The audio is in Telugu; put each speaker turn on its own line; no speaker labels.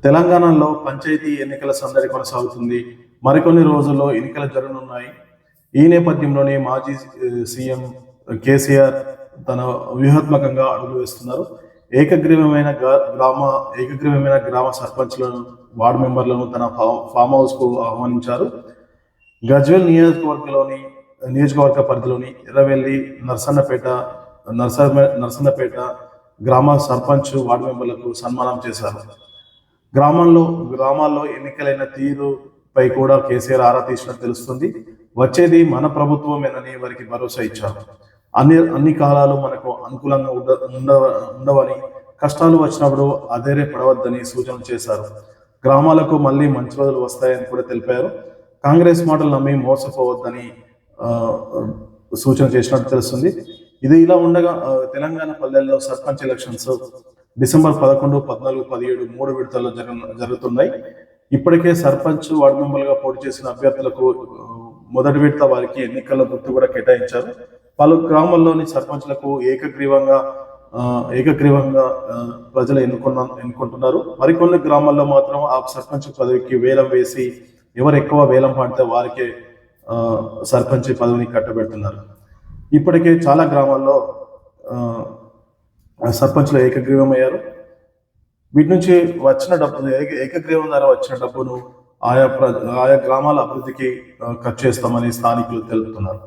తెలంగాణలో పంచాయతీ ఎన్నికల సందడి కొనసాగుతుంది. మరికొన్ని రోజుల్లో ఎన్నికలు జరగనున్నాయి. ఈ నేపథ్యంలోనే మాజీ సీఎం కేసీఆర్ తన వ్యూహాత్మకంగా అడుగులు వేస్తున్నారు. ఏకగ్రీవమైన గ్రామ సర్పంచ్లను, వార్డు మెంబర్లను తన ఫామ్ హౌస్ కు ఆహ్వానించారు. గజ్వేల్ నియోజకవర్గ పరిధిలోని ఎర్రవెల్లి, నర్సన్నపేట గ్రామ సర్పంచ్, వార్డు మెంబర్లకు సన్మానం చేశారు. గ్రామాల్లో ఎన్నికలైన తీరుపై కూడా కేసీఆర్ ఆరా తీసినట్టు తెలుస్తుంది. వచ్చేది మన ప్రభుత్వమేనని వారికి భరోసా ఇచ్చారు. అన్ని కాలాలు మనకు అనుకూలంగా ఉండవని, కష్టాలు వచ్చినప్పుడు పడవద్దని సూచనలు చేశారు. గ్రామాలకు మళ్ళీ మంచి రోజులు వస్తాయని కూడా తెలిపారు. కాంగ్రెస్ మాటలు నమ్మి మోసపోవద్దని సూచన చేసినట్టు తెలుస్తుంది. ఇది ఇలా ఉండగా తెలంగాణ పల్లెల్లో సర్పంచ్ ఎలక్షన్స్ డిసెంబర్ 11, 14, 17 3 విడతల్లో జరుగుతున్నాయి. ఇప్పటికే సర్పంచ్, వార్డు మెంబర్లుగా పోటీ చేసిన అభ్యర్థులకు మొదటి విడత వారికి ఎన్నికల గుర్తు కూడా కేటాయించారు. పలు గ్రామాల్లోని సర్పంచ్లకు ఏకగ్రీవంగా ప్రజలు ఎన్నుకుంటున్నారు. మరికొన్ని గ్రామాల్లో మాత్రం ఆ సర్పంచ్ పదవికి వేలం వేసి ఎవరు ఎక్కువ వేలం పాడితే వారికే సర్పంచ్ పదవిని కట్టబెడుతున్నారు. ఇప్పటికే చాలా గ్రామాల్లో సర్పంచ్లు ఏకగ్రీవం అయ్యారు. వీటి నుంచి వచ్చిన డబ్బు, ఏకగ్రీవం ద్వారా వచ్చిన డబ్బును ఆయా గ్రామాల అభివృద్ధికి ఖర్చు చేస్తామని స్థానికులు తెలుపుతున్నారు.